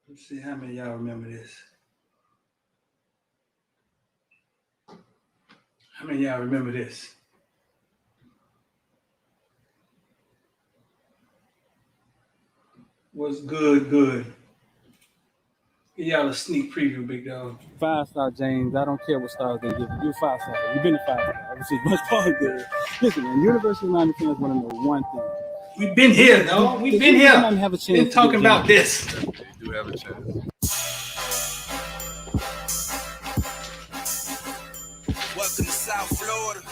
Let's see how many of y'all remember this. How many of y'all remember this? What's good, good? Give y'all a sneak preview, big dog. 5-star James. I don't care what stars they give you. You're 5-star. You've been a 5-star. Which is much positive. Listen, man, University of Miami fans want to know one thing. We've been here, dog. We've been here. Have a chance been talking about this. They do have a chance. Welcome to South Florida.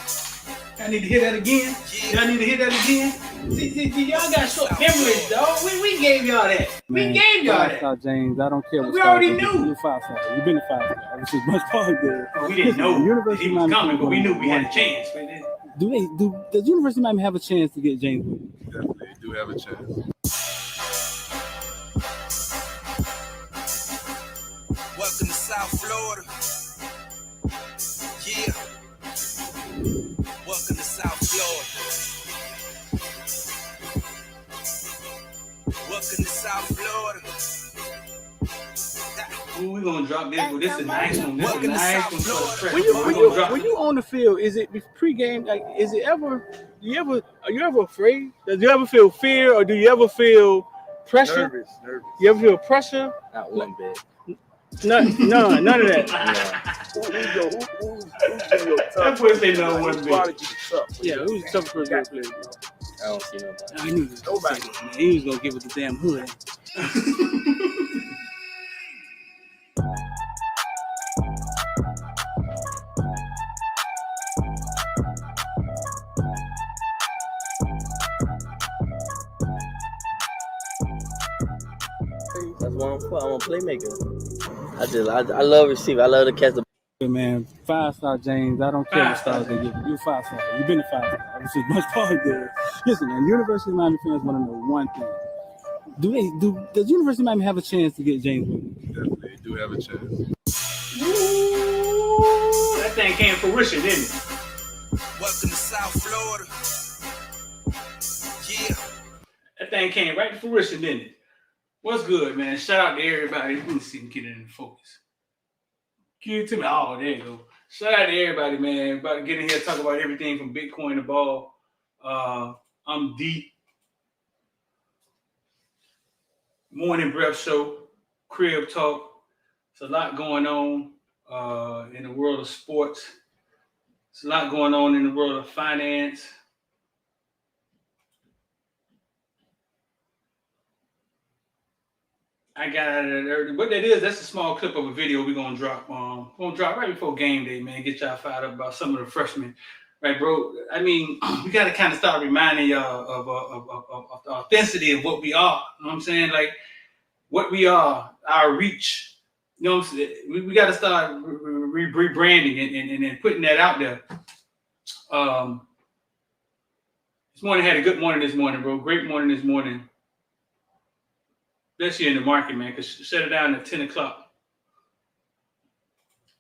I need to hear that again. Y'all need to hear that again. See, y'all got short memories, dog. We gave y'all that. Man, we gave y'all that. 5-star James. I don't care what We stars already they give you. knew. You're 5-star. You've been a 5-star. Which is much positive. Well, we didn't know University he of was Miami coming, but we knew we had a one chance. Does University of Miami have a chance to get James Williams? Definitely do have a chance. Welcome to South Florida. Yeah. Welcome to South Florida. Welcome to South Florida. Ooh, we gonna drop this. Well, this is a nice one. This is a Welcome to nice South one for the Florida. stretch. When you on the field, is it pregame? Like, are you ever afraid? Do you ever feel fear, or do you ever feel pressure? Nervous. You ever feel pressure? Not one bit. None of that. Who's your That boy say no one bit. Yeah, who's the toughest person to play? I don't see nobody. I knew this. Nobody. Man, he was gonna give it the damn hood. That's what I'm for. I'm a playmaker. I love receiver. I love to catch the. Man, 5-star James. I don't care what stars they give you. You're 5-star. You've been a 5-star. Which is much positive. Listen, man, University of Miami fans want to know one thing. Does University of Miami have a chance to get James Williams? Definitely do have a chance. Ooh, that thing came to fruition, didn't it? Welcome to South Florida. Yeah. That thing came right to fruition, didn't it? What's good, man? Shout out to everybody. Let me see if we can get it in focus. Give it to me. Oh, there you go. Shout out to everybody, man. About to get in here, talk about everything from Bitcoin to ball. I'm deep. Morning breath show, crib talk. It's a lot going on in the world of sports. It's a lot going on in the world of finance. I got it early. What that is, that's a small clip of a video we're gonna drop. Right before game day, man. Get y'all fired up about some of the freshmen, right, bro? I mean, we gotta kind of start reminding y'all of the authenticity of what we are. You know what I'm saying? Like what we are, our reach. You know what I'm saying? We got to start rebranding and putting that out there. This morning had a good morning this morning, bro. Great morning this morning. Especially in the market, man, because shut it down at 10 o'clock.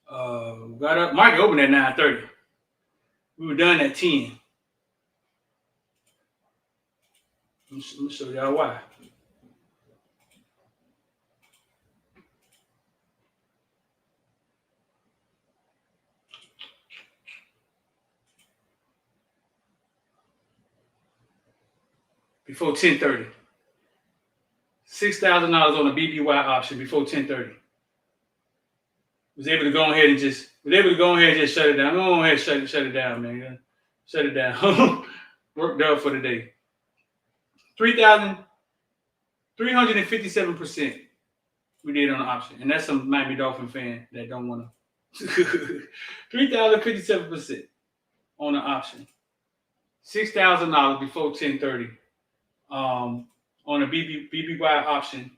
Got up, market opened at 9:30. We were done at 10. Let me show y'all why. Before 10:30. $6,000 on a BBY option before 10:30. Was able to go ahead and just shut it down. Go ahead and shut it down, man. Shut it down. Worked out for the day. 357% we did on the option. And that's some Miami Dolphin fan that don't want to. 3,057% on the option. $6,000 before 10:30. On a BBY option.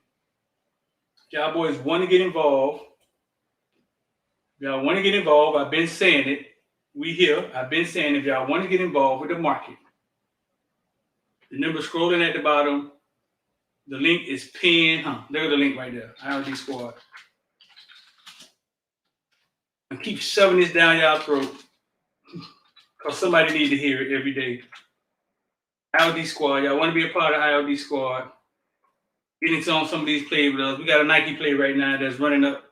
Y'all boys want to get involved. Y'all want to get involved. I've been saying it. We here. I've been saying if y'all want to get involved with the market. The number scrolling at the bottom. The link is pinned. Look at the link right there. ILD Squad. And keep shoving this down y'all throat. Because somebody needs to hear it every day. ILD Squad. Y'all want to be a part of ILD Squad. getting on some of these plays with us. We got a Nike play right now that's running up.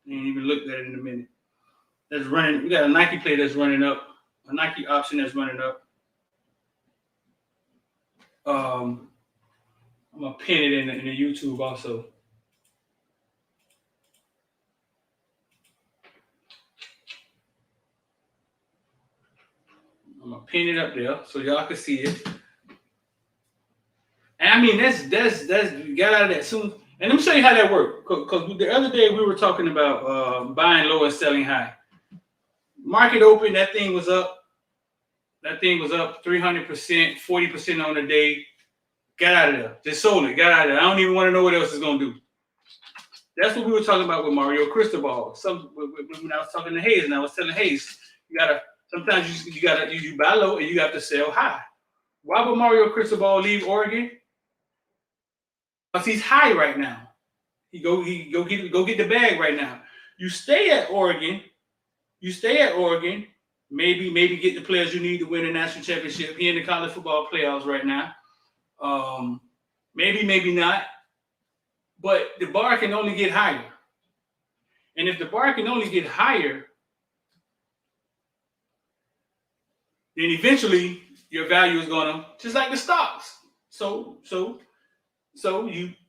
I ain't even looked at it in a minute. That's running. We got a Nike play that's running up. A Nike option that's running up. I'm gonna pin it in the YouTube also. I'm gonna pin it up there so y'all can see it. And I mean that's you got out of that soon. And let me show you how that worked. Cause the other day we were talking about buying low and selling high. Market open, that thing was up. That thing was up 300%, 40% on the day. Got out of there. Just sold it. Got out of there. I don't even want to know what else it's gonna do. That's what we were talking about with Mario Cristobal. When I was talking to Hayes, and I was telling Hayes, you gotta sometimes you buy low and you have to sell high. Why would Mario Cristobal leave Oregon? Because he's high right now. He go get the bag right now. You stay at Oregon. Maybe get the players you need to win a national championship. He in the college football playoffs right now. Maybe not. But the bar can only get higher. And if the bar can only get higher, then eventually your value is gonna, just like the stocks. So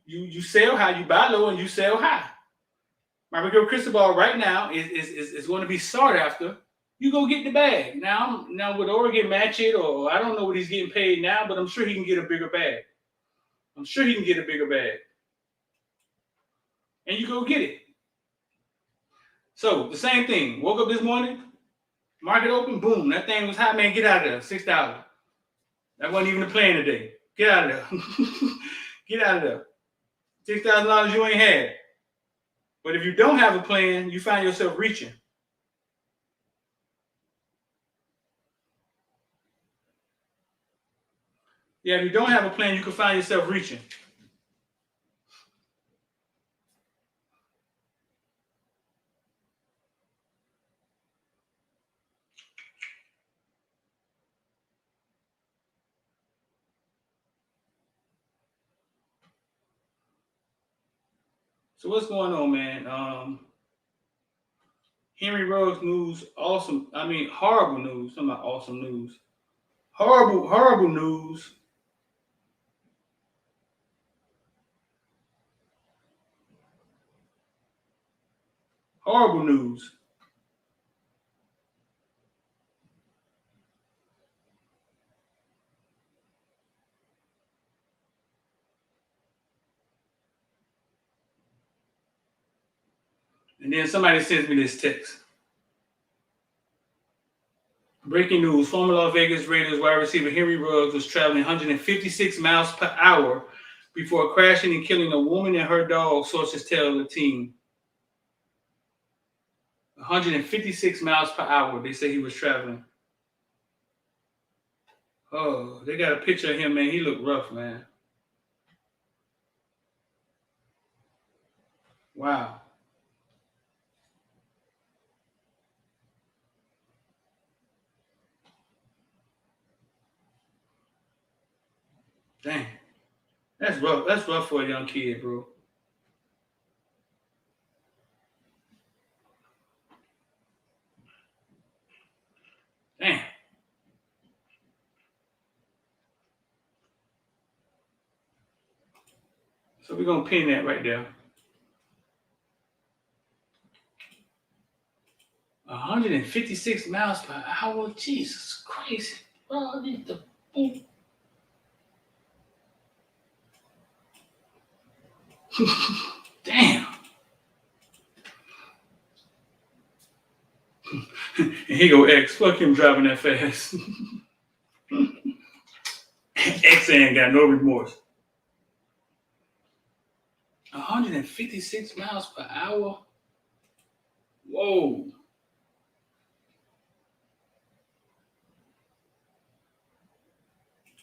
you sell high, you buy low, and you sell high. Mario Cristobal right now is going to be sought after. You go get the bag. Now would Oregon match it, or I don't know what he's getting paid now, but I'm sure he can get a bigger bag. And you go get it. So the same thing. Woke up this morning, market open, boom, that thing was hot, man. Get out of there, $6. That wasn't even a plan today. Get out of there. Get out of there. $6,000 you ain't had. But if you don't have a plan, you find yourself reaching. Yeah, if you don't have a plan, you can find yourself reaching. So what's going on, man? Henry Ruggs news, awesome. I mean, horrible news. Talking about awesome news. Horrible news. Horrible news. And then somebody sends me this text. Breaking news, former Las Vegas Raiders wide receiver Henry Ruggs was traveling 156 miles per hour before crashing and killing a woman and her dog, sources tell the team. 156 miles per hour, they say he was traveling. Oh, they got a picture of him, man. He looked rough, man. Wow. Dang. That's rough. That's rough for a young kid, bro. Damn. So we're going to pin that right there. 156 miles per hour? Jesus Christ. Bro, I need to... Damn. And he go, X, fuck him driving that fast. X ain't got no remorse. 156 miles per hour? Whoa.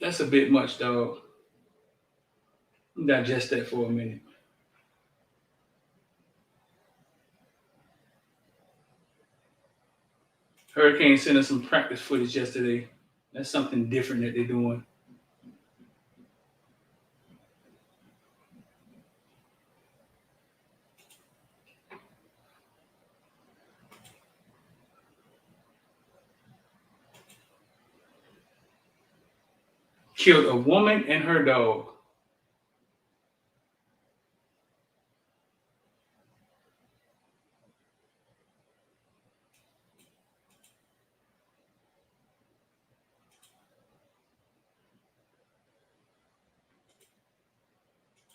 That's a bit much, dog. Digest that for a minute. Hurricane sent us some practice footage yesterday. That's something different that they're doing. killed a woman and her dog.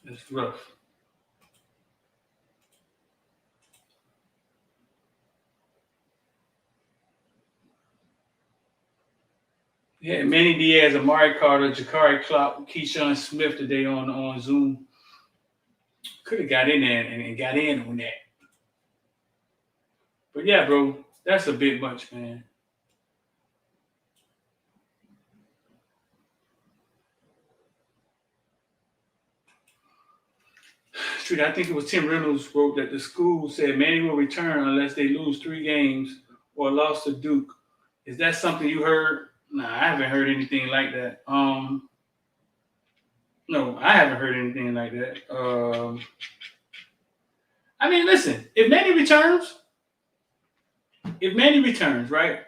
It's rough. Yeah, Manny Diaz, Amari Carter, Jakari Clark, Keyshawn Smith today on Zoom. Could have got in there and got in on that. But yeah, bro, that's a bit much, man. Shoot, I think it was Tim Reynolds wrote that the school said Manny will return unless they lose 3 games or lost to Duke. Is that something you heard? Nah, I haven't heard anything like that. No, I haven't heard anything like that. I mean, listen, if Manny returns, right?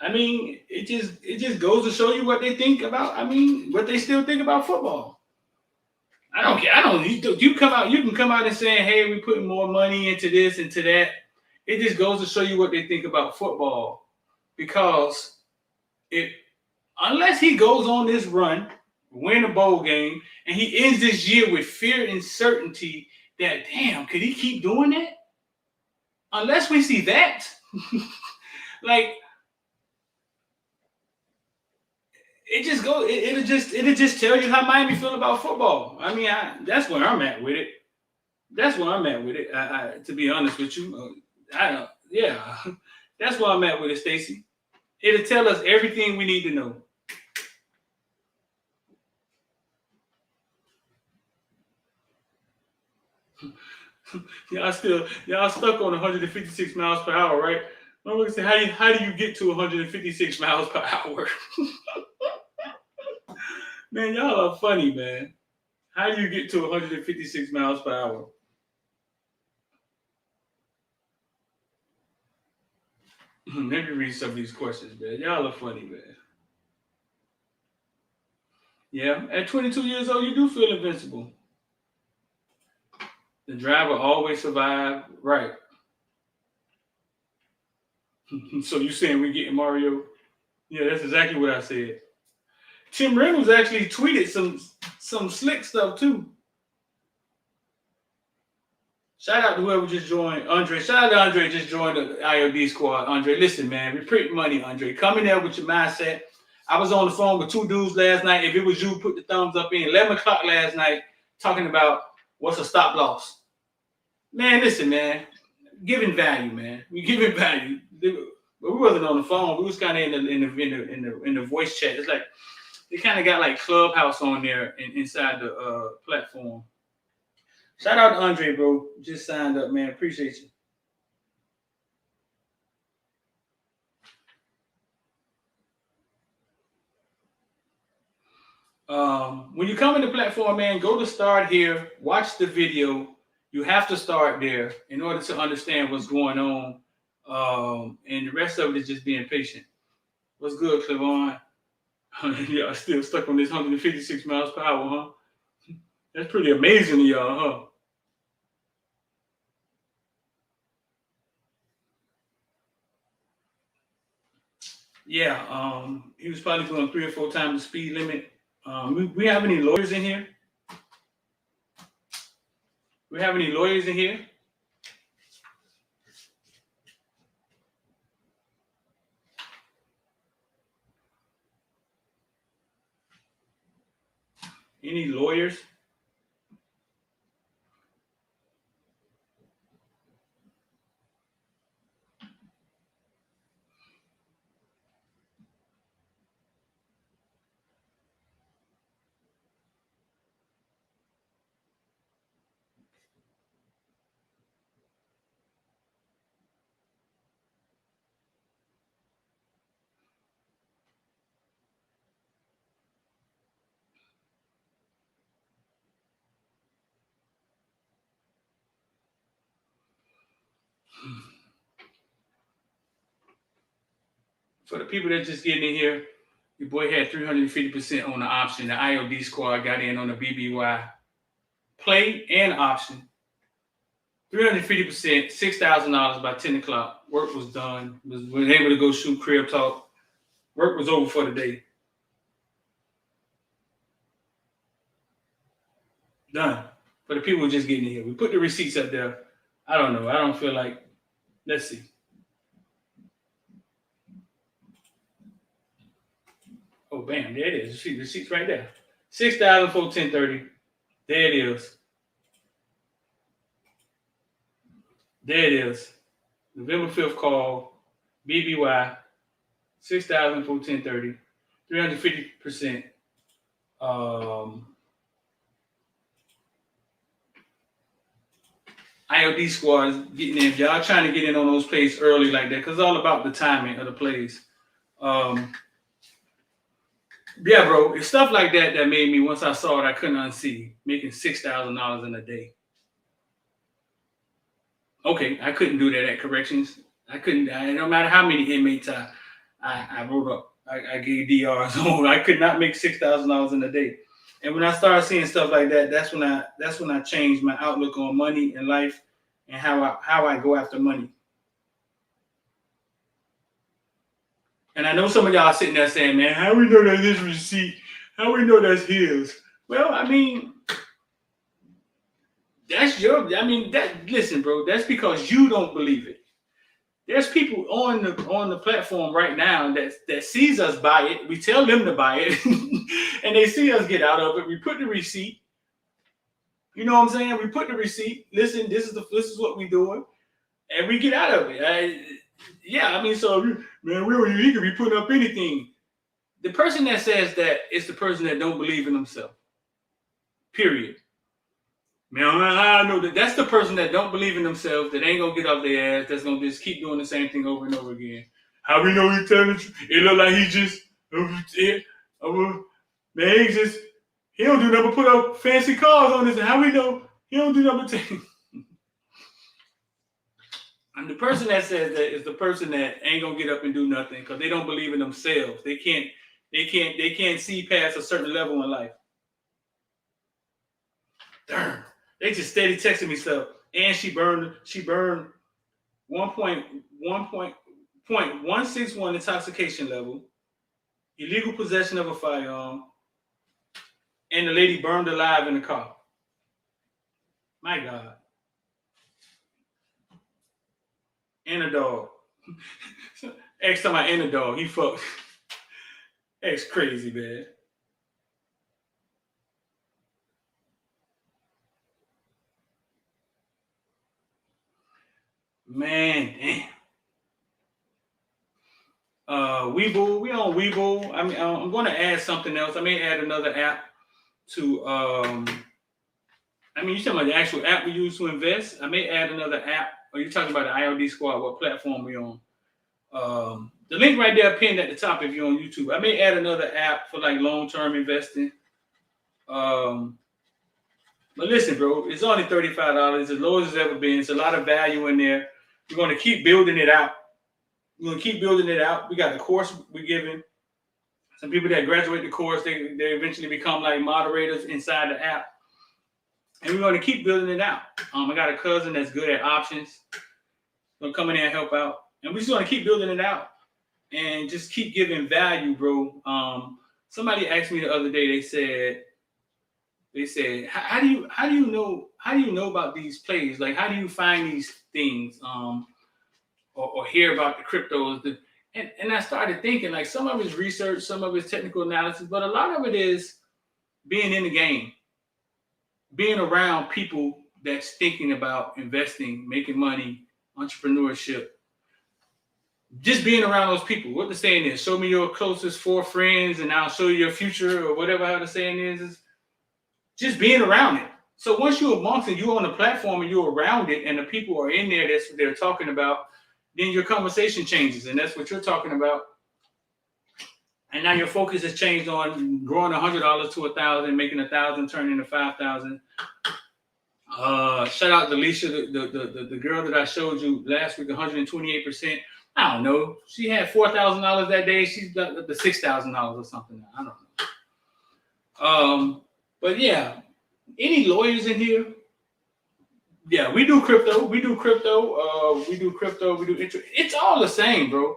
I mean, it just goes to show you what they think about. I mean, what they still think about football. I don't care. I don't. You come out. You can come out and say, "Hey, we're putting more money into this and to that." It just goes to show you what they think about football. Because it, unless he goes on this run, win a bowl game, and he ends this year with fear and certainty that, damn, could he keep doing that? Unless we see that, like it just go. It'll just tell you how Miami feel about football. I mean, that's where I'm at with it. That's where I'm at with it. To be honest with you, I don't. Yeah, that's where I'm at with it, Stacy. It'll tell us everything we need to know. Y'all stuck on 156 miles per hour, right? I'm gonna say how do you get to 156 miles per hour? Man, y'all are funny, man. How do you get to 156 miles per hour? Let me read some of these questions, man. Y'all are funny, man. Yeah, at 22 years old, you do feel invincible. The driver always survive, right? So you saying we getting Mario? Yeah, that's exactly what I said. Tim Reynolds actually tweeted some slick stuff too. Shout out to whoever just joined, Andre. Shout out to Andre just joined the IOD squad. Andre, listen, man, we print money, Andre. Come in there with your mindset. I was on the phone with 2 dudes last night. If it was you, put the thumbs up in. 11 o'clock last night, talking about what's a stop loss. Man, listen, man, giving value, man. We giving value. But we wasn't on the phone. We was kind of in the voice chat. It's like they kind of got like Clubhouse on there inside the platform. Shout out to Andre, bro. Just signed up, man. Appreciate you. When you come in the platform, man, go to start here. Watch the video. You have to start there in order to understand what's going on. And the rest of it is just being patient. What's good, Clevon? Y'all still stuck on this 156 miles per hour, huh? That's pretty amazing to y'all, huh? Yeah, he was probably going 3 or 4 times the speed limit. We have any lawyers in here? We have any lawyers in here? Any lawyers? For the people that just getting in here, Your boy had 350% on the option. The IOD squad got in on the BBY play and option. 350%, $6,000 by 10 o'clock. Work was done. Was able to go shoot crib talk. Work was over for the day. Done. For the people just getting in here. We put the receipts up there. I don't know. I don't feel like. Let's see. Oh, bam. There it is. See the receipts right there. 6,000 for 1030. There it is. There it is. November 5th call. BBY. 6,000 for 1030. 350%. IOD squads getting in. If y'all trying to get in on those plays early like that, because it's all about the timing of the plays. Yeah, bro, it's stuff like that that made me, once I saw it, I couldn't unsee. Making $6,000 in a day. Okay, I couldn't do that at corrections. I couldn't, no matter how many inmates I wrote up, I gave DRs on. I could not make $6,000 in a day. And when I started seeing stuff like that, that's when I changed my outlook on money and life and how I go after money. And I know some of y'all are sitting there saying, man, how we know that this receipt? How we know that's his? Well, I mean, listen, bro, that's because you don't believe it. There's people on the platform right now that sees us buy it. We tell them to buy it, and they see us get out of it. We put the receipt. You know what I'm saying? We put the receipt. Listen, this is what we doing, and we get out of it. So man, he could be putting up anything. The person that says that is the person that don't believe in himself. Period. Man, I know that's the person that don't believe in themselves, that ain't gonna get off their ass, that's gonna just keep doing the same thing over and over again. How we know he's telling the truth? It look like he just, man, he don't do nothing but put up fancy cars on this. And how we know he don't do nothing but take. And the person that says that is the person that ain't gonna get up and do nothing because they don't believe in themselves. They can't see past a certain level in life. Darn. They just steady texting me stuff. And she burned 1.161 intoxication level, illegal possession of a firearm, and the lady burned alive in the car. My God. And a dog. X time I and a dog. He fucked. X crazy, man. Man, damn. Webull, we on Webull. I mean, I'm going to add something else. I may add another app to. You talking about the actual app we use to invest? I may add another app. Or you talking about the IOD squad? What platform we on? The link right there pinned at the top if you're on YouTube. I may add another app for like long-term investing. But listen, bro, it's only $35, as low as it's ever been. It's a lot of value in there. We're going to keep building it out. We got the course we're giving. Some people that graduate the course, they eventually become like moderators inside the app. And we're going to keep building it out. I got a cousin that's good at options. Gonna come in there and help out. And we're just going to keep building it out and just keep giving value, bro. Somebody asked me the other day, they said, how do you know about these plays? Like, how do you find these things? Or hear about the cryptos. And I started thinking, like, some of it's research, some of it's technical analysis, but a lot of it is being in the game, being around people that's thinking about investing, making money, entrepreneurship. Just being around those people. What the saying is, show me your closest 4 friends and I'll show you your future, or whatever how the saying is just being around it. So once you're amongst it, you're on the platform and you're around it and the people are in there, that's what they're talking about, then your conversation changes, and that's what you're talking about. And now your focus has changed on growing $100 to 1,000, making 1,000 turn into 5,000. Shout out to Alicia, the girl that I showed you last week, 128%. I don't know. She had $4,000 that day. She's got the $6,000 or something. I don't know. But yeah, any lawyers in here? Yeah, we do crypto. We do crypto. We do crypto. We do interest. It's all the same, bro.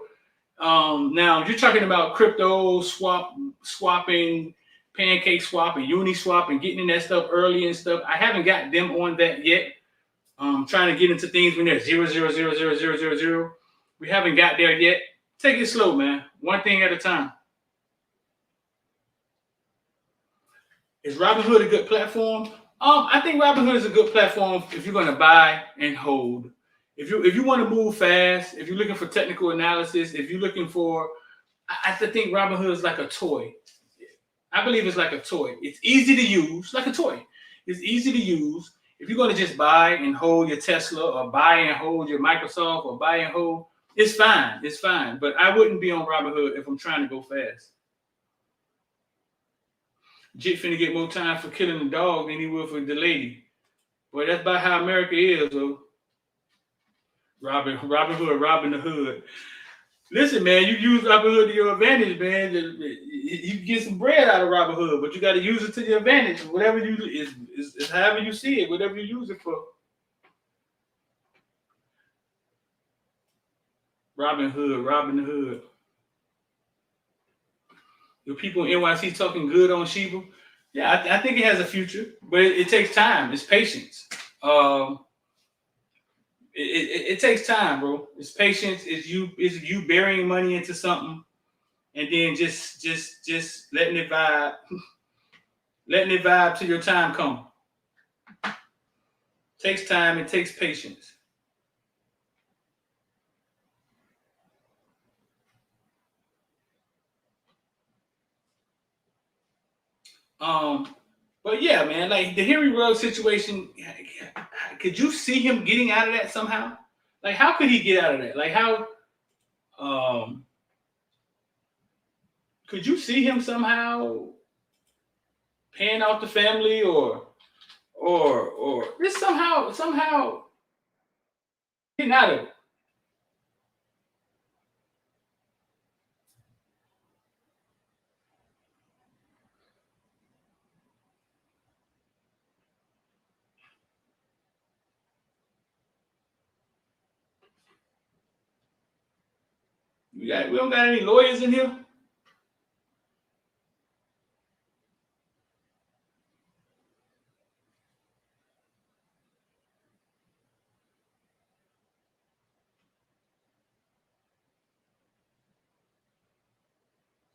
Now you're talking about crypto swapping, pancake swap and uni swap and getting in that stuff early and stuff. I haven't got them on that yet. Trying to get into things when they're 0.0000000. We haven't got there yet. Take it slow, man. One thing at a time. Is Robinhood a good platform? I think Robinhood is a good platform if you're going to buy and hold. If you want to move fast, if you're looking for technical analysis, if you're looking for, I think Robinhood is like a toy. I believe it's like a toy. It's easy to use, like a toy. It's easy to use. If you're going to just buy and hold your Tesla or buy and hold your Microsoft or buy and hold, it's fine. It's fine. But I wouldn't be on Robinhood if I'm trying to go fast. Jit finna get more time for killing the dog than he will for the lady. Boy, that's about how America is, though. Robin Hood, Robin the Hood. Listen, man, you use Robin Hood to your advantage, man. You get some bread out of Robin Hood, but you got to use it to your advantage. Whatever you do is however you see it, whatever you use it for. Robin Hood, Robin the Hood. The people in NYC talking good on Shiba. Yeah, I think it has a future, but it takes time. It's patience. It takes time, bro. It's patience. It's you burying money into something, and then just letting it vibe, letting it vibe till your time come. Takes time. It takes patience. But yeah, man, like the Henry Ruggs situation, could you see him getting out of that somehow? Like, how could he get out of that? Like, how, could you see him somehow paying off the family or just somehow getting out of it? We don't got any lawyers in here.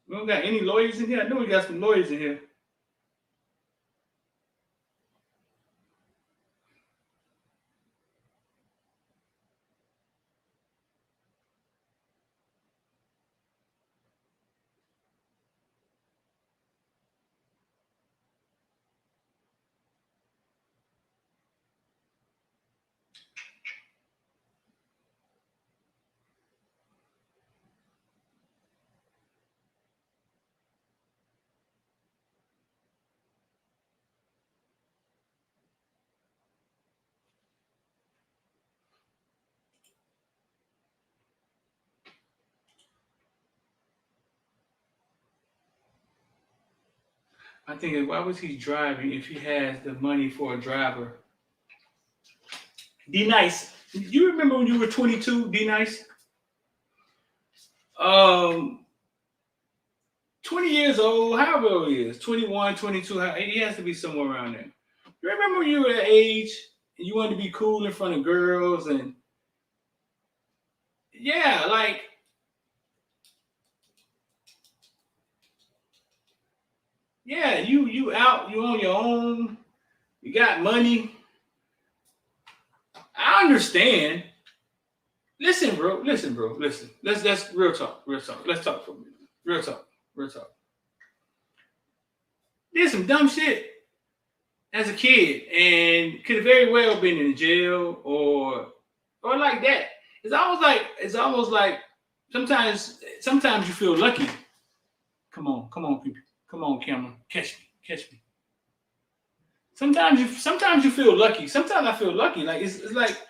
We don't got any lawyers in here. I know we got some lawyers in here. I think why was he driving if he has the money for a driver? D Nice. You remember when you were 22, D Nice? 20 years old, however old he is, 21, 22, he has to be somewhere around there. You remember when you were that age and you wanted to be cool in front of girls and yeah, like yeah, you out, you on your own, you got money. I understand. Listen, bro. Listen. Let's real talk. Let's talk for a minute. Real talk. Did some dumb shit as a kid and could have very well been in jail or like that. It's almost like sometimes you feel lucky. Come on, people. Come on, camera. Catch me. Sometimes you feel lucky. Sometimes I feel lucky. Like it's like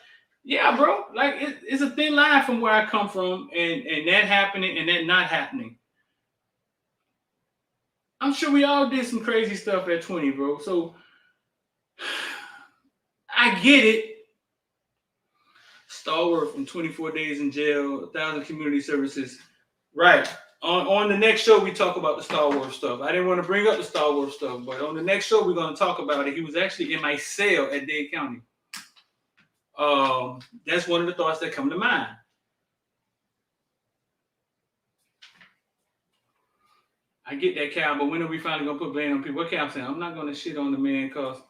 Yeah, bro. Like it's a thin line from where I come from, and that happening and that not happening. I'm sure we all did some crazy stuff at 20, bro. So I get it. Stalwart from 24 days in jail, 1,000 community services. Right. On the next show, we talk about the Star Wars stuff. I didn't want to bring up the Star Wars stuff, but on the next show, we're going to talk about it. He was actually in my cell at Dade County. That's one of the thoughts that come to mind. I get that, Cal, but when are we finally going to put blame on people? What Cal saying? I'm not going to shit on the man because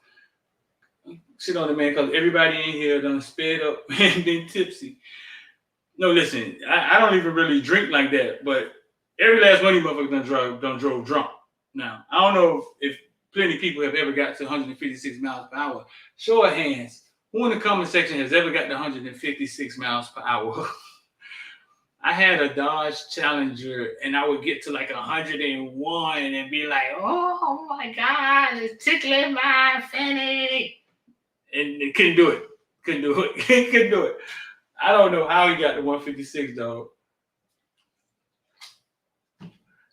everybody in here done sped up and been tipsy. No, listen, I don't even really drink like that, but every last one of you motherfuckers done drove drunk. Now, I don't know if plenty of people have ever got to 156 miles per hour. Show of hands, who in the comment section has ever got to 156 miles per hour? I had a Dodge Challenger, and I would get to like 101 and be like, oh my God, it's tickling my fanny. And they couldn't do it. Couldn't do it. I don't know how he got to 156, dog.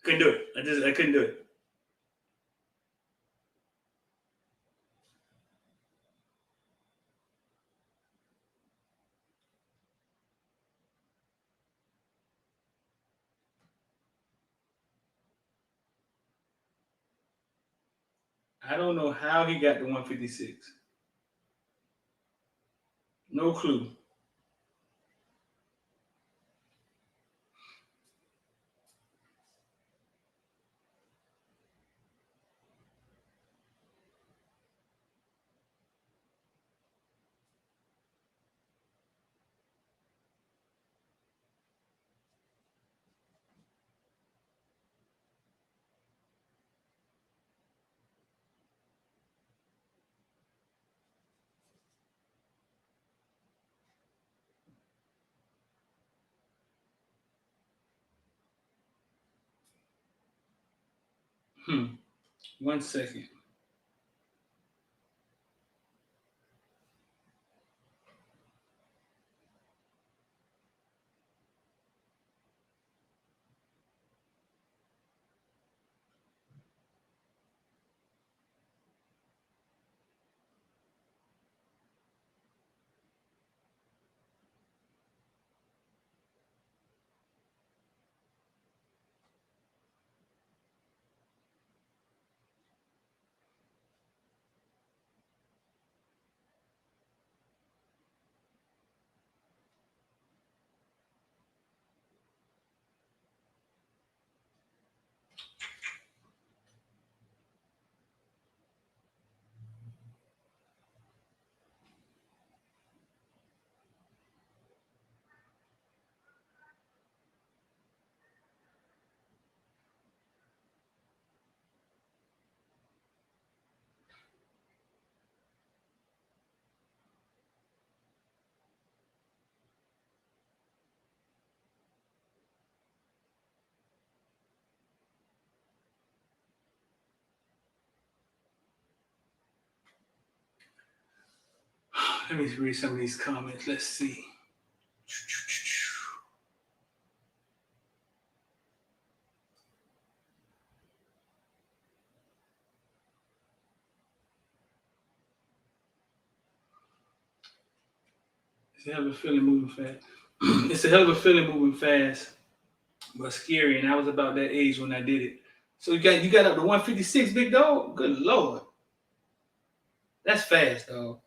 Couldn't do it. I couldn't do it. I don't know how he got to 156. No clue. Hmm. 1 second. Let me read some of these comments. Let's see. It's a hell of a feeling moving fast. It's a hell of a feeling moving fast, but scary. And I was about that age when I did it. So you got up to 156, big dog? Good Lord. That's fast, dog.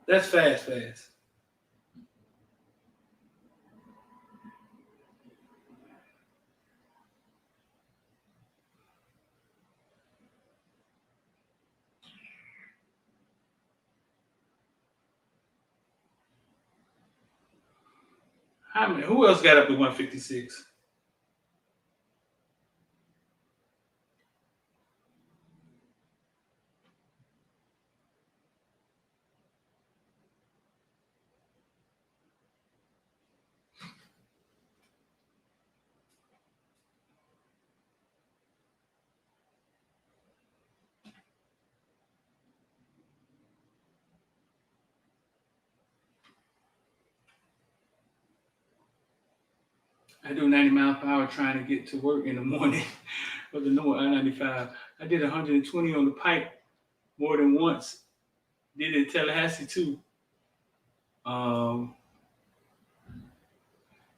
That's fast. Who else got up to 156? I do 90 miles per hour trying to get to work in the morning of the normal I-95. I did 120 on the pike more than once. Did it in Tallahassee too. Um,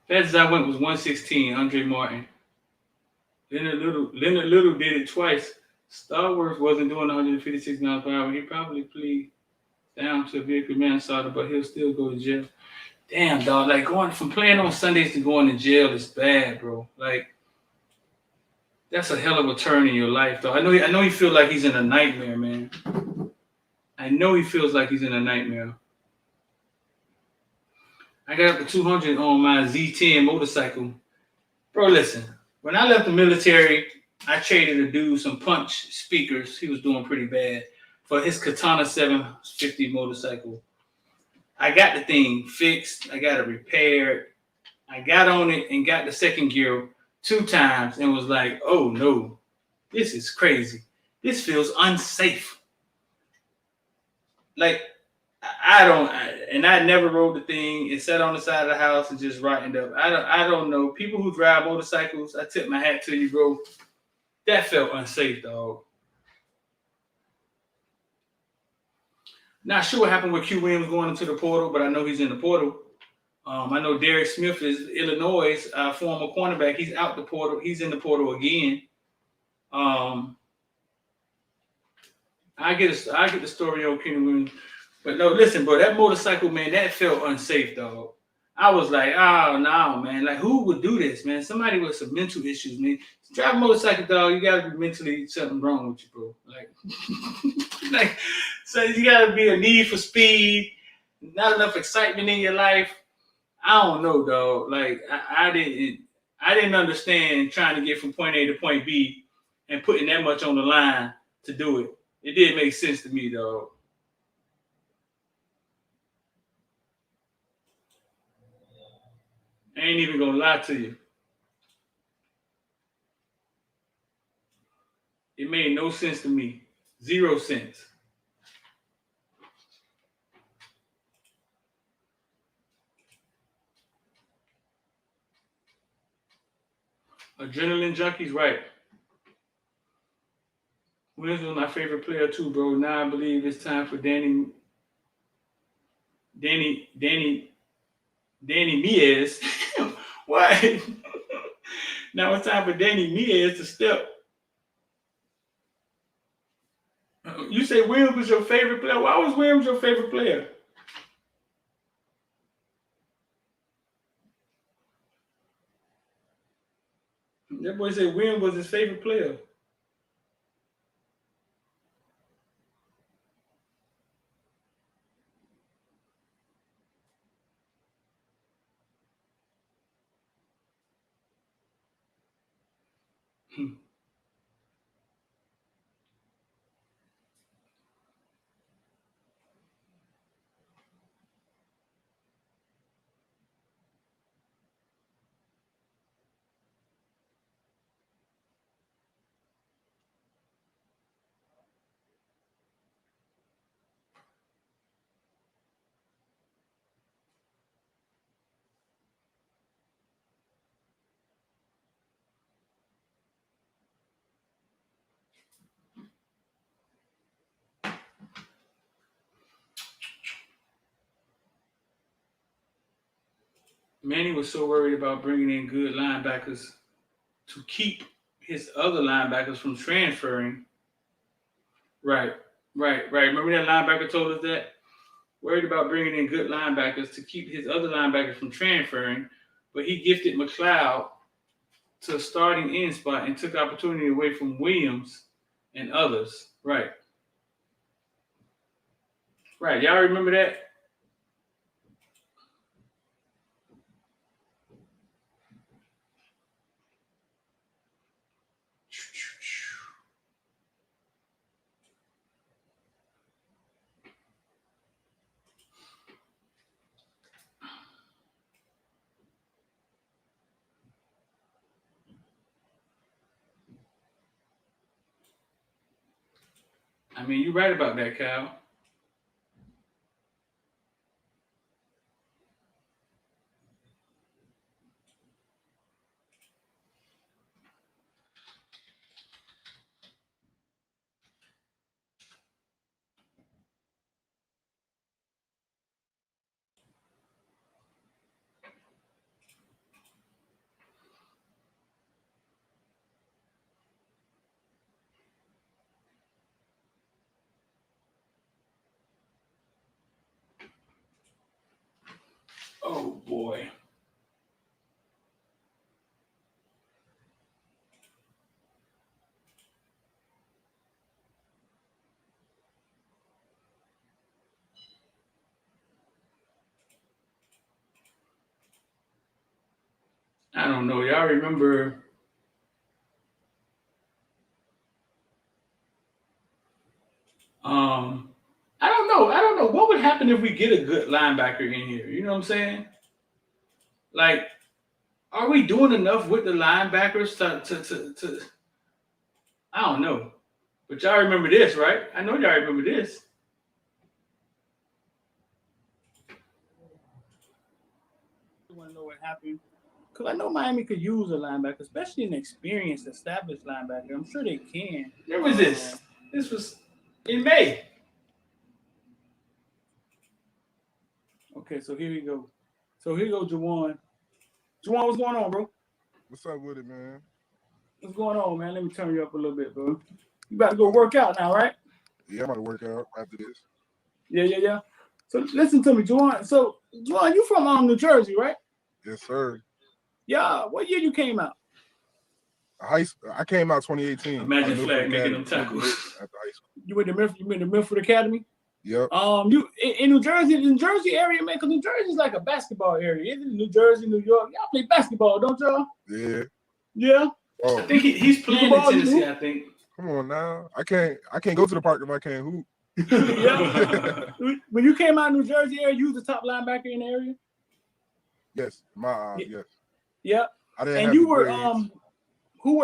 fastest I went was 116, Andre Martin. Leonard Little did it twice. Star Wars wasn't doing 156 miles per hour. He probably plead down to a vehicle manslaughter, but he'll still go to jail. Damn, dog. Like going from playing on Sundays to going to jail is bad, bro. Like that's a hell of a turn in your life, though. I know he feels like he's in a nightmare, man. I know he feels like he's in a nightmare. I got up to 200 on my Z10 motorcycle. Bro, listen. When I left the military, I traded a dude some punch speakers. He was doing pretty bad for his Katana 750 motorcycle. I got the thing fixed. I got it repaired. I got on it and got the second gear 2 times and was like, oh no, this is crazy. This feels unsafe. Like, I never rode the thing. It sat on the side of the house and just rotted up. I don't know. People who drive motorcycles, I tip my hat to you, bro. That felt unsafe, dog. Not sure what happened with Q Williams going into the portal, but I know he's in the portal. I know Derek Smith is Illinois' former cornerback. He's out the portal. He's in the portal again. I get the story on Kenny Williams. But no, listen, bro, that motorcycle, man, that felt unsafe, dog. I was like, oh, no, man. Like, who would do this, man? Somebody with some mental issues, man. To drive a motorcycle, dog, you got to be mentally something wrong with you, bro. Like, so you got to be a need for speed, not enough excitement in your life. I don't know, dog. Like, I didn't understand trying to get from point A to point B and putting that much on the line to do it. It didn't make sense to me, dog. I ain't even gonna lie to you. It made no sense to me. 0 cents. Adrenaline junkies, right. Williams was my favorite player too, bro. Now I believe it's time for Danny Miez. Why? Now it's time for Danny Miez to step. You say Williams was your favorite player. Why was Williams your favorite player? That boy said Williams was his favorite player. Manny was so worried about bringing in good linebackers to keep his other linebackers from transferring. Right. Remember that linebacker told us that? Worried about bringing in good linebackers to keep his other linebackers from transferring, but he gifted McLeod to a starting end spot and took opportunity away from Williams and others. Right. Y'all remember that? I mean, you're right about that, Kyle. Oh boy. I don't know. Y'all remember? I don't know. I don't know what would happen if we get a good linebacker in here. You know what I'm saying? Like, are we doing enough with the linebackers to I don't know. But y'all remember this, right? I know y'all remember this. I want to know what happened. Because I know Miami could use a linebacker, especially an experienced, established linebacker. I'm sure they can. When was this? This was in May. Okay, so here we go. So here you go, Jawan. Jawan, what's going on, bro? What's up with it, man? What's going on, man? Let me turn you up a little bit, bro. You about to go work out now, right? Yeah, I'm about to work out after this. Yeah. So listen to me, Jawan. So Jawan, you from New Jersey, right? Yes, sir. Yeah. What year you came out? I came out 2018. Imagine out of Flag Milford making them Academy, tackles. after high school. You went to Milford Academy. Yep. You in New Jersey area, man, because New Jersey is like a basketball area. Isn't it? New Jersey, New York. Y'all play basketball, don't y'all? Yeah. Yeah. Oh, I think he's playing in Tennessee, I think. come on now. I can't go to the park if I can't hoop. Yeah. When you came out of New Jersey area, you was the top linebacker in the area? Yes, my eyes, yes. Yeah. I didn't And have you the were grades. who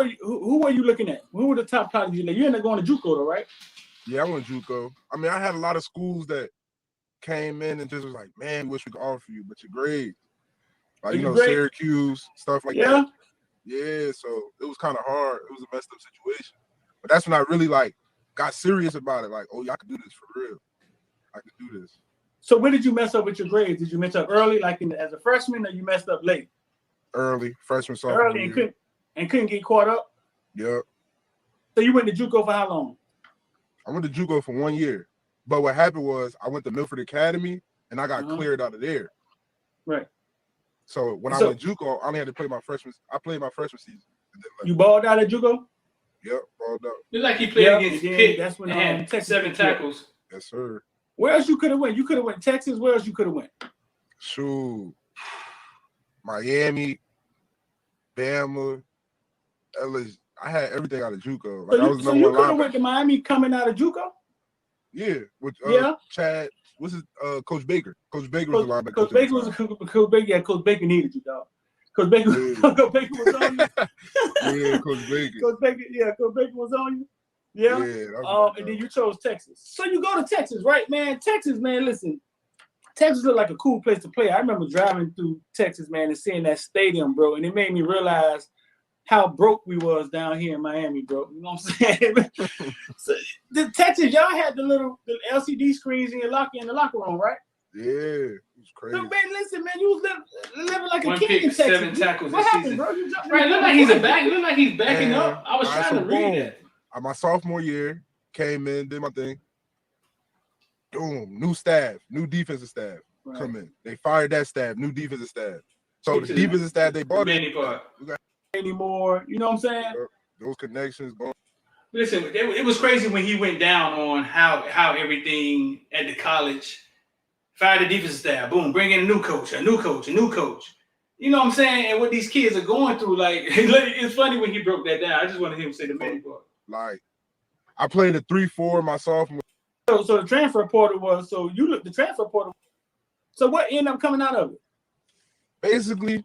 were you looking at? Who were the top colleges? You ended up going to JUCO though, right? Yeah, I went JUCO. I mean, I had a lot of schools that came in and just was like, man, we wish we could offer you, but your grades. Like, you know, Syracuse, stuff like that. Yeah, so it was kind of hard. It was a messed up situation. But that's when I really like got serious about it. Like, oh, y'all can do this for real. I can do this. So when did you mess up with your grades? Did you mess up early, like as a freshman, or you messed up late? Early, freshman, sophomore Early year. and couldn't get caught up? Yep. So you went to JUCO for how long? I went to JUCO for 1 year. But what happened was I went to Milford Academy and I got cleared out of there. Right. So when I went to JUCO, I only had to play my freshman. I played my freshman season. You balled out at JUCO? Yep, balled out. It's like he played against Pitt. That's when had Texas 7 tackles. Yes, sir. Where else you could have went? You could have went Texas. Where else you could have went? Shoot. Miami, Bama, LSU. I had everything out of JUCO. Like, so you could have went to Miami coming out of JUCO? Yeah, with Chad. What's his Coach Baker? Coach Baker was the linebacker. Coach Baker was Coach Baker. Yeah, Coach Baker needed you, dog. Coach Baker, Coach Baker was on you. Yeah, Coach Baker. Coach Baker was on you. Yeah. And then you chose Texas. So you go to Texas, right, man? Texas, man. Listen, Texas looked like a cool place to play. I remember driving through Texas, man, and seeing that stadium, bro, and it made me realize how broke we was down here in Miami, bro. You know what I'm saying? So, the Texas, y'all had the LCD screens in the locker room, right? Yeah, it was crazy. So, man, listen, man, you was living like a One king pick, in Texas. 7 tackles What this happened, season. bro? You Right, look like he's look like he's backing up. I was trying to read that. My sophomore year, came in, did my thing. Boom, new staff, new defensive staff come in. They fired that staff, new defensive staff. So the defensive staff they bought anymore. You know what I'm saying? Those connections going. Listen, it was crazy when he went down on how everything at the college. Fire the defensive staff. Boom, bring in a new coach. You know what I'm saying? And what these kids are going through, like, it's funny when he broke that down. I just want to hear him say the main part. Like, I played a 3-4 my sophomore. So the transfer portal was, so you look the transfer portal. So what ended up coming out of it? Basically,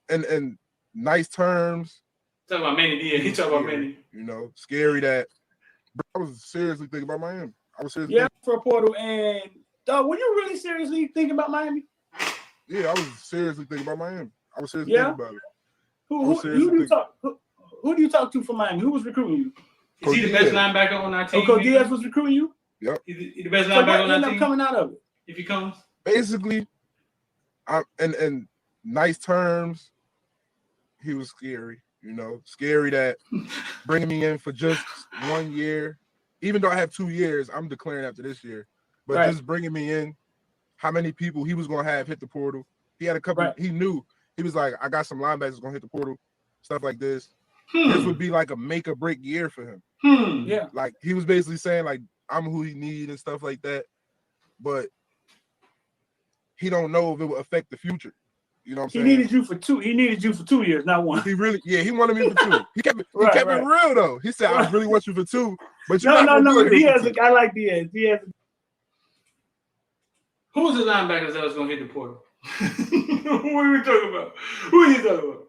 in nice terms. Talking about Manny Diaz. He talking about Manny. You know, scary that I was seriously thinking about Miami. I was seriously for a portal, and were you really seriously thinking about Miami? Yeah, I was seriously thinking about Miami. I was seriously thinking about it. Who do you talk to from Miami? Who was recruiting you? Is he the best linebacker on our team? Coach Diaz was recruiting you? Yep. He the best linebacker on our team? Coming out of it? If he comes? Basically, in nice terms, he was scary. You know, scary that bringing me in for just 1 year, even though I have 2 years, I'm declaring after this year. But just bringing me in how many people he was gonna have hit the portal. He had a couple. Right. He knew he was like, I got some linebackers gonna hit the portal, stuff like this. This would be like a make or break year for him. Yeah. Like he was basically saying like I'm who he need and stuff like that, but he don't know if it will affect the future. You know what I'm saying? He needed you for 2 years, not one. He really, he wanted me for 2. He kept it real though. He said, I really want you for 2, but you're not gonna be here for 2. I like Diaz. Who was the linebackers that was gonna hit the portal? Who are we talking about? Who are you talking about?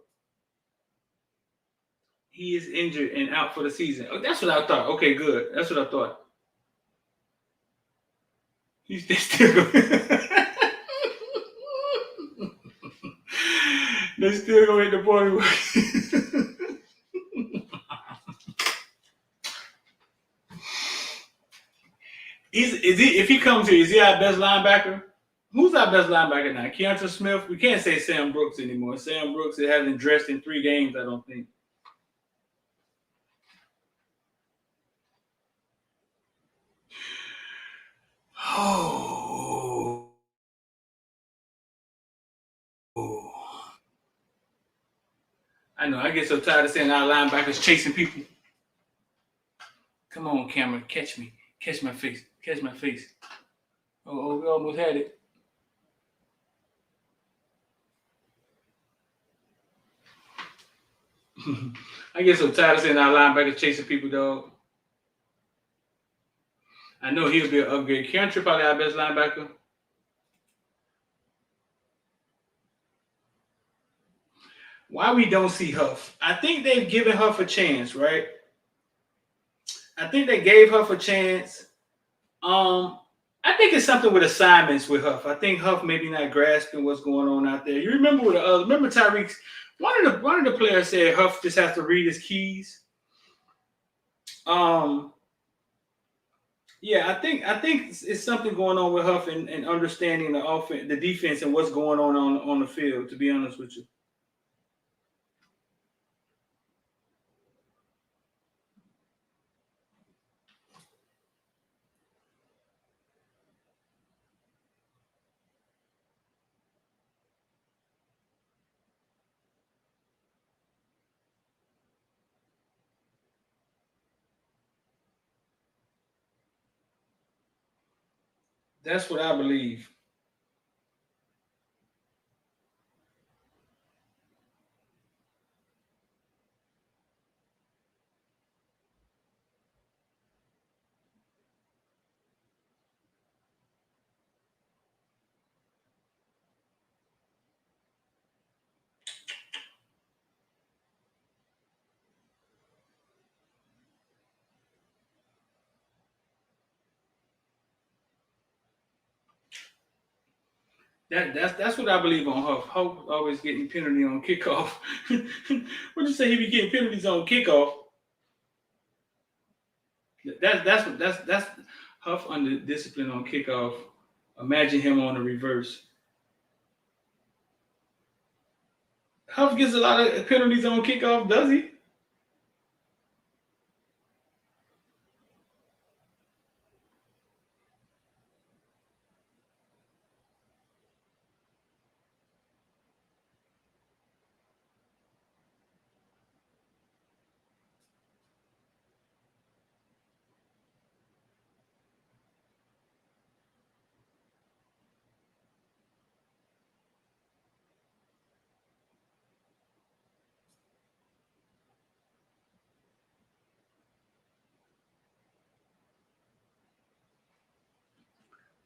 He is injured and out for the season. Oh, that's what I thought. Okay, good. That's what I thought. He's still going. They still gonna hit the portal. If he comes here, is he our best linebacker? Who's our best linebacker now? Keontra Smith? We can't say Sam Brooks anymore. Sam Brooks hasn't dressed in 3 games, I don't think. Oh. I know. I get so tired of saying our linebackers chasing people. Come on, camera. Catch me. Catch my face. Catch my face. Oh, we almost had it. I get so tired of saying our linebackers chasing people, dog. I know he'll be an upgrade. Keontra probably our best linebacker. Why we don't see Huff? I think they've given Huff a chance, right? I think they gave Huff a chance. I think it's something with assignments with Huff. I think Huff maybe not grasping what's going on out there. You remember remember Tyreek? One of the players said Huff just has to read his keys. Yeah, I think it's something going on with Huff and understanding the offense, the defense, and what's going on the field. To be honest with you. That's what I believe. That's what I believe on Huff. Huff always getting penalty on kickoff. What you say he be getting penalties on kickoff? That's Huff under discipline on kickoff. Imagine him on the reverse. Huff gets a lot of penalties on kickoff, does he?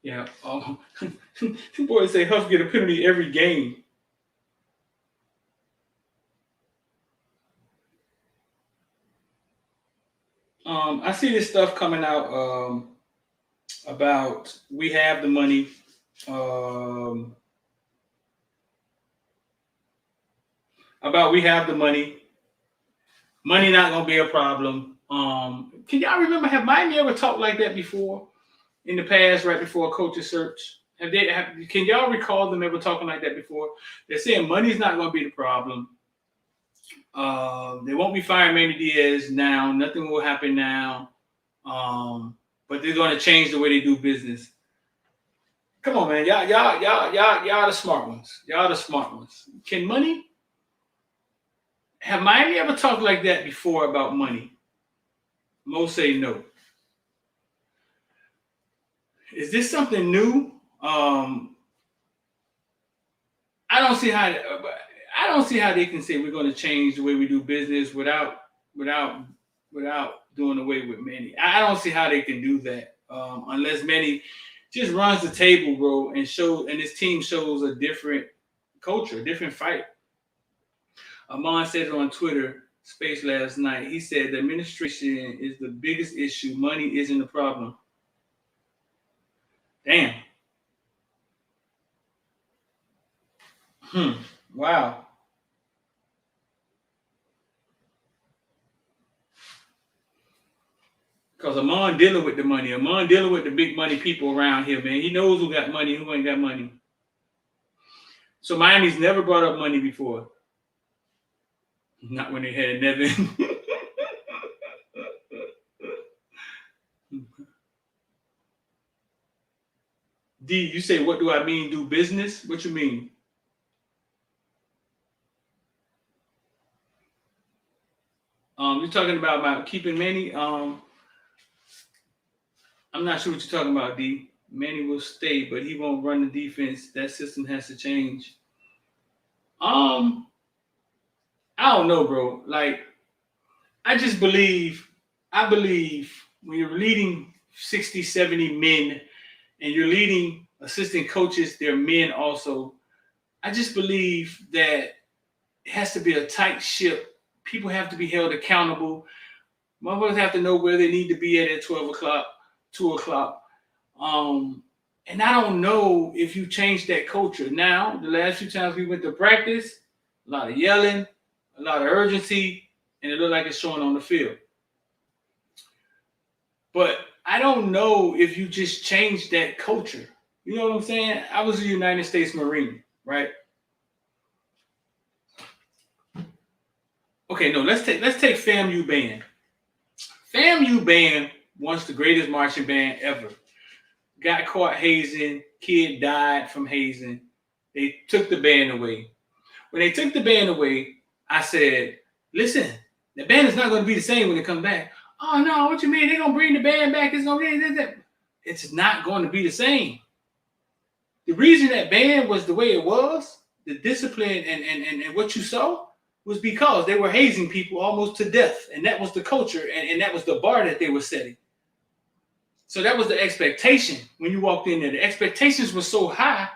Yeah. Boys say Huff get a penalty every game. I see this stuff coming out about we have the money. About we have the money. Money not gonna be a problem. Can y'all remember? Have Miami ever talked like that before in the past, right before a coach's search? Can y'all recall them ever talking like that before? They're saying money's not gonna be the problem. They won't be firing Manny Diaz now. Nothing will happen now. But they're going to change the way they do business. Come on, man. Y'all the smart ones. Y'all the smart ones. Can money? Have Miami ever talked like that before about money? Most say no. Is this something new? I don't see how. I don't see how they can say we're going to change the way we do business without doing away with Manny. I don't see how they can do that unless Manny just runs the table, bro, and his team shows a different culture, a different fight. Amon said it on Twitter Space last night. He said the administration is the biggest issue. Money isn't the problem. Damn. Wow. Because Amon dealing with the money. Amon dealing with the big money people around here, man. He knows who got money, who ain't got money. So Miami's never brought up money before. Not when they had Nevin. D, you say, what do I mean, do business? What you mean? You're talking about keeping Manny. I'm not sure what you're talking about, D. Manny will stay, but he won't run the defense. That system has to change. I don't know, bro. Like, I believe when you're leading 60, 70 men and you're leading assistant coaches, they're men also. I just believe that it has to be a tight ship. People have to be held accountable. Motherfuckers have to know where they need to be at 12 o'clock, 2 o'clock. And I don't know if you change that culture. Now, the last few times we went to practice, a lot of yelling, a lot of urgency, and it looked like it's showing on the field. But I don't know if you just change that culture. You know what I'm saying? I was a United States Marine, right? Okay, no, let's take FAMU Band. FAMU Band, once the greatest marching band ever, got caught hazing. Kid died from hazing. They took the band away. When they took the band away, I said, listen, the band is not going to be the same when they come back. Oh, no, what you mean? They're going to bring the band back. It's not going to be the same. The reason that band was the way it was, the discipline and what you saw, was because they were hazing people almost to death. And that was the culture, and that was the bar that they were setting. So that was the expectation when you walked in there. The expectations were so high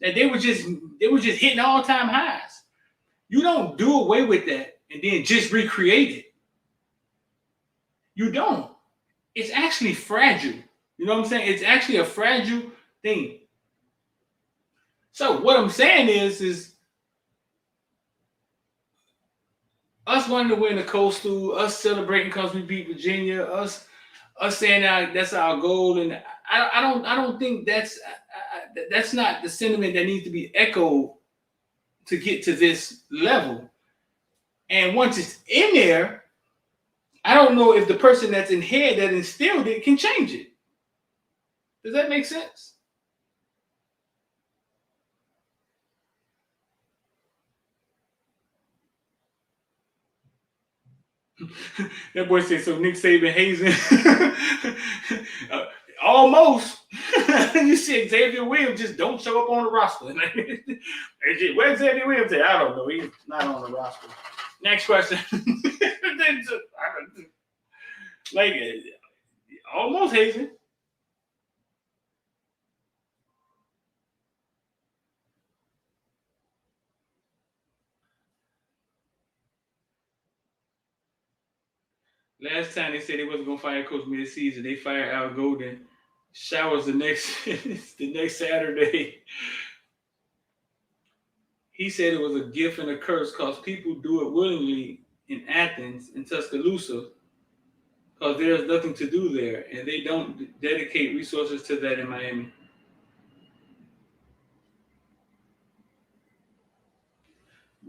that they were just hitting all-time highs. You don't do away with that and then just recreate it. You don't. It's actually fragile. You know what I'm saying? It's actually a fragile thing. So what I'm saying is us wanting to win the Coastal, us celebrating because we beat Virginia, us saying that's our goal, and I don't think that's not the sentiment that needs to be echoed to get to this level. And once it's in there, I don't know if the person that's in here that instilled it can change it. Does that make sense? That boy said, so Nick Saban hazing. Almost. You see Xavier Williams just don't show up on the roster. Where's Xavier Williams at? I don't know. He's not on the roster. Next question. Like, almost hazing. Last time they said they wasn't gonna fire coach mid-season, they fired Al Golden. Showers the next Saturday. He said it was a gift and a curse because people do it willingly in Athens and Tuscaloosa because there's nothing to do there, and they don't dedicate resources to that in Miami.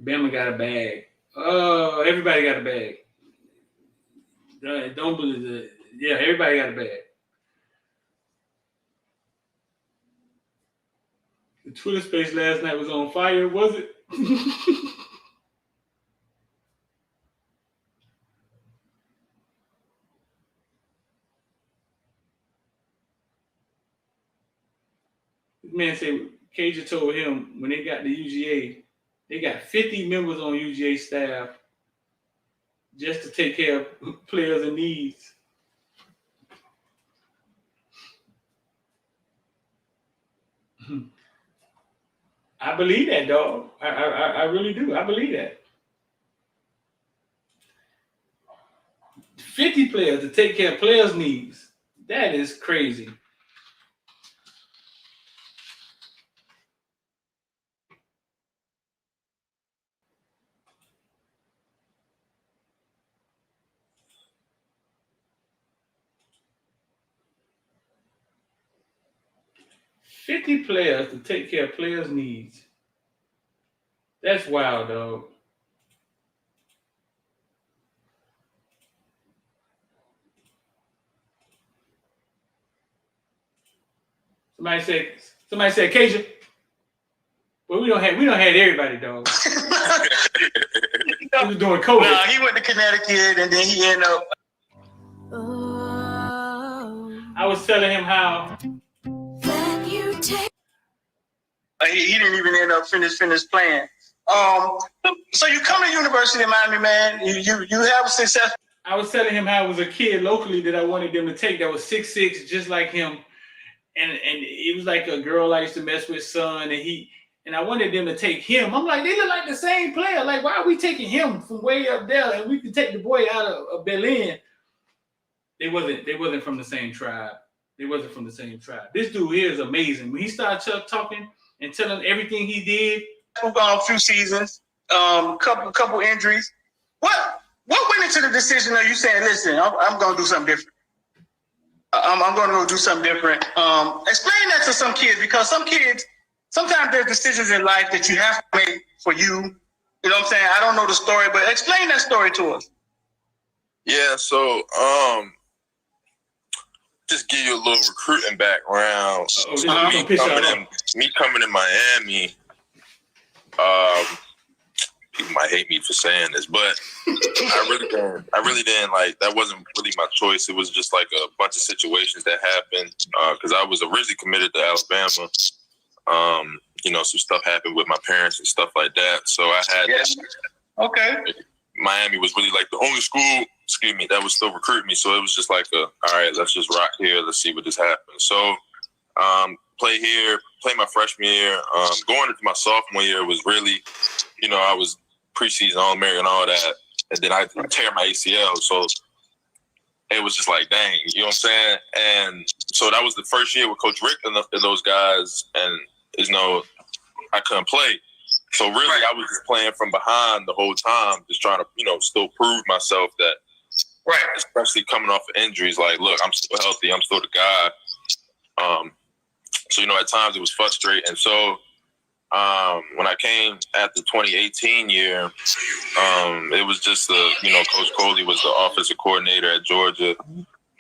Bama got a bag. Oh, everybody got a bag. Don't believe it. Yeah, everybody got a bag. Twitter space last night was on fire, was it? This man said Cager told him when they got the UGA, they got 50 members on UGA staff just to take care of players in needs. I believe that, dog. I really do. I believe that. 50 players to take care of players' needs. That is crazy. $50 players to take care of players' needs. That's wild, dog. Somebody said, Cajun. Well, we don't have everybody, dog. He was doing COVID. No, he went to Connecticut and then he ended up. I was telling him how He didn't even end up finish playing. So you come to University of Miami, man. You have success. I was telling him how it was a kid locally that I wanted them to take that was 6'6", just like him, and it was like a girl I used to mess with, son, and I wanted them to take him. I'm like, they look like the same player. Like, why are we taking him from way up there and we can take the boy out of Berlin? They wasn't from the same tribe. They wasn't from the same tribe. This dude here is amazing. When he started talking and telling everything he did. A few seasons, couple injuries. What went into the decision of you saying, listen, I'm going to do something different? I'm going to go do something different. Explain that to some kids, because some kids, sometimes there's decisions in life that you have to make for you. You know what I'm saying? I don't know the story, but explain that story to us. Yeah, so just give you a little recruiting background. Me coming in Miami, people might hate me for saying this, but I really didn't like, that wasn't really my choice. It was just like a bunch of situations that happened because I was originally committed to Alabama. Some stuff happened with my parents and stuff like that. So I had Okay. Miami was really like the only school, that was still recruiting me. So it was just like all right, let's just rock here. Let's see what just happens. So play my freshman year. Going into my sophomore year was really, I was preseason All-American and all that. And then I tear my ACL. So it was just like, dang, you know what I'm saying? And so that was the first year with Coach Rick and those guys. And, I couldn't play. So really, I was just playing from behind the whole time, just trying to, still prove myself that, especially coming off of injuries, like, look, I'm still healthy. I'm still the guy. So, at times it was frustrating. And so when I came at the 2018 year, it was just Coach Coley was the offensive coordinator at Georgia.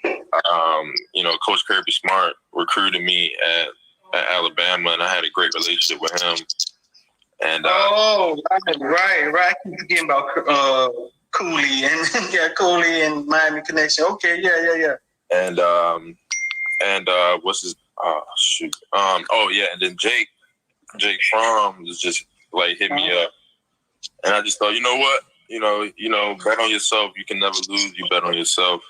Coach Kirby Smart recruited me at Alabama, and I had a great relationship with him. And right. I keep forgetting about Cooley and Cooley and Miami connection. Okay, yeah. And what's his? And then Jake Fromm was just like hit me up, and I just thought, you know what, bet on yourself. You can never lose. You bet on yourself.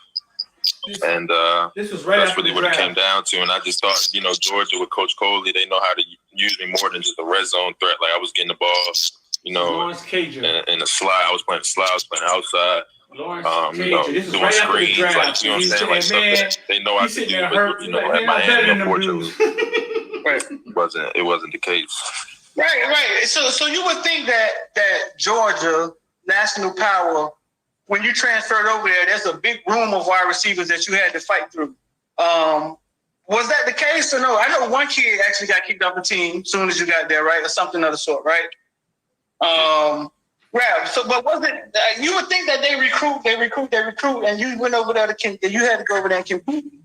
And this was right that's really what it came down to. And I just thought, Georgia with Coach Coley, they know how to use me more than just a red zone threat. Like I was getting the ball, in the slide. I was playing slide. I was playing outside. This is doing right after the screens, draft. like, you know what I'm saying? Like stuff that they know I can do. But, at Miami, unfortunately, it wasn't the case. Right. So you would think that Georgia, national power, when you transferred over there, there's a big room of wide receivers that you had to fight through. Was that the case or no? I know one kid actually got kicked off the team as soon as you got there, right? Or something of the sort, right? So, but was it, you would think that they recruit, and you went over there you had to go over there and compete. You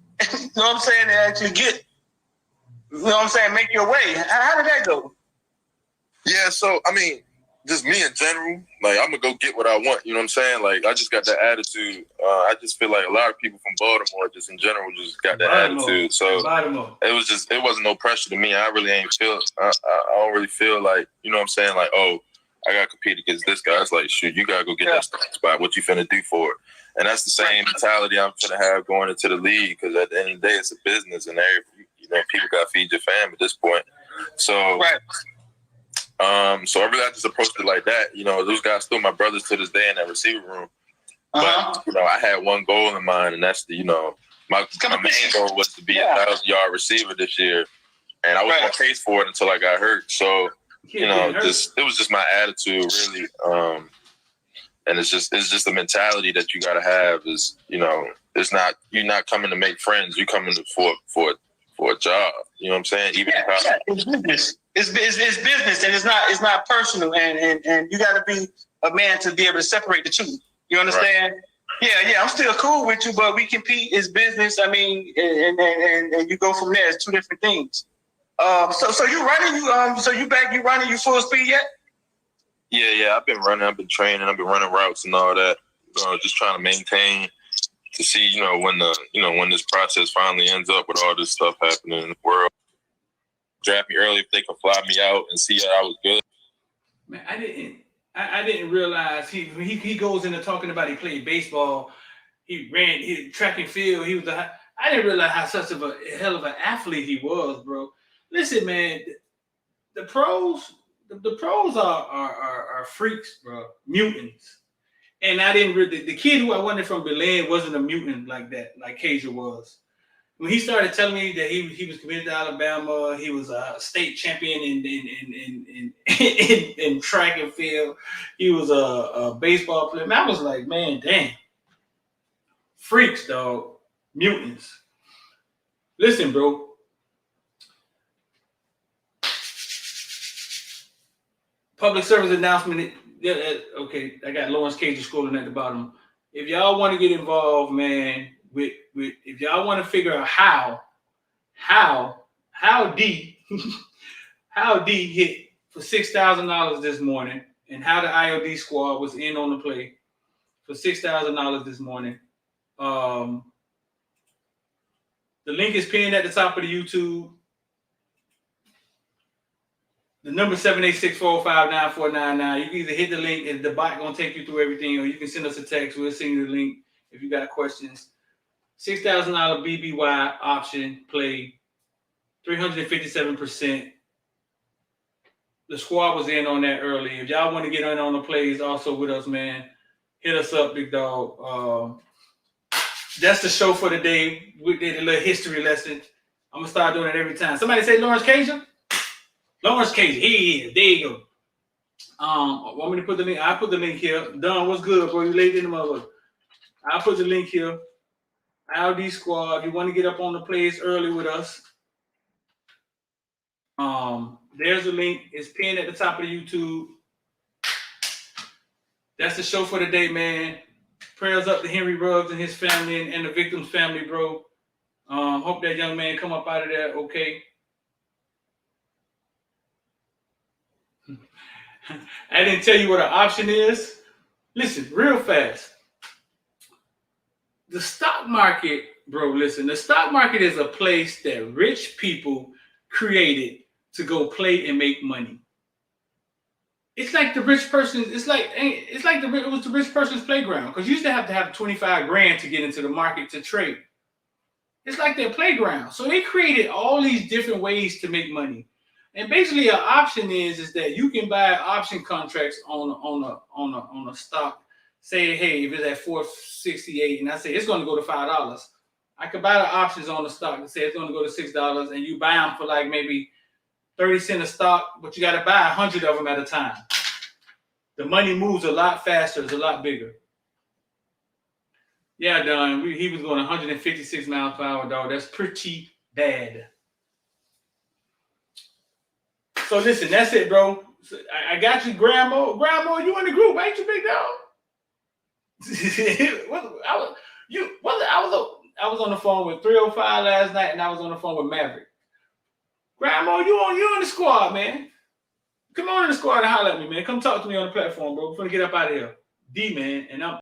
know what I'm saying? To actually get you know what I'm saying, make your way. How did that go? Yeah, so I mean, just me in general, like I'm gonna go get what I want. You know what I'm saying? Like I just got that attitude. I just feel like a lot of people from Baltimore, just in general, just got that attitude. So it wasn't no pressure to me. I really ain't feel. I don't really feel like, you know what I'm saying? Like, oh, I gotta compete against this guy. It's like, shoot, you gotta go get that starting spot. What you finna do for it? And that's the same mentality I'm finna have going into the league, because at the end of the day, it's a business, and people gotta feed your fam at this point. So. So I just approached it like that. You know, those guys still my brothers to this day in that receiver room. But you know, I had one goal in mind, and that's my main goal was to be a 1,000-yard receiver this year, and I was on pace for it until I got hurt. So you know, it was just my attitude, really. And it's just a mentality that you gotta have. Is, you know, you're not coming to make friends. You're coming for a job. You know what I'm saying? It's business. It's business, and it's not personal. And you got to be a man to be able to separate the two. You understand? Right. Yeah. I'm still cool with you, but we compete. It's business. I mean, and you go from there. It's two different things. So you running? You running? You full speed yet? Yeah. I've been running. I've been training. I've been running routes and all that. Just trying to maintain to see, when this process finally ends up with all this stuff happening in the world. Draft me early if they can fly me out and see that I was good. Man, I didn't realize he goes into talking about he played baseball, he ran track and field. I didn't realize how such of a hell of an athlete he was, bro. Listen, man, the pros are freaks, bro, mutants. And I didn't really, the kid who I wanted from Belen wasn't a mutant like that, like Cager was. When he started telling me that he was committed to Alabama, he was a state champion in track and field, he was a baseball player. Man, I was like, man, damn, freaks, dog, mutants. Listen, bro. Public service announcement. Okay, I got Lawrence Cager scrolling at the bottom. If y'all want to get involved, man, with if y'all want to figure out how D hit for $6,000 this morning, and how the IOD squad was in on the play for $6,000 this morning. The link is pinned at the top of the YouTube. The number 786-405-9499. You can either hit the link and the bot gonna take you through everything, or you can send us a text. We'll send you the link if you got questions. $6,000 BBY option play, 357%. The squad was in on that early. If y'all want to get in on the plays also with us, man, hit us up, big dog. That's the show for the day. We did a little history lesson. I'm gonna start doing it every time. Somebody say Lawrence Cager? Lawrence Cager, he is. There you go. Want me to put the link? I put the link here. Don, what's good, bro? You late in the mother. I'll put the link here. IOD squad. If you want to get up on the plays early with us, there's a link. It's pinned at the top of the YouTube. That's the show for the day, man. Prayers up to Henry Ruggs and his family and the victim's family, bro. Hope that young man come up out of there okay. I didn't tell you what an option is. Listen, real fast. The stock market, bro, listen. The stock market is a place that rich people created to go play and make money. It's like the rich person. It was the rich person's playground, because you used to have 25 grand to get into the market to trade. It's like their playground. So they created all these different ways to make money. And basically, an option is that you can buy option contracts on a stock. Say, hey, if it's at 468, and I say it's going to go to $5, I could buy the options on the stock and say it's going to go to $6, and you buy them for like maybe 30 cents a stock, but you got to buy 100 of them at a time. The money moves a lot faster. It's a lot bigger. Yeah, Don. He was going 156 miles per hour, dog. That's pretty bad. So listen, that's it, bro. So I got you, Grandma. Grandma, you in the group, ain't you, big dog? I was on the phone with 305 last night, and I was on the phone with Maverick. Grandma, you on the squad, man. Come on in the squad and holler at me, man. Come talk to me on the platform, bro. We're gonna get up out of here. D, man, and I'm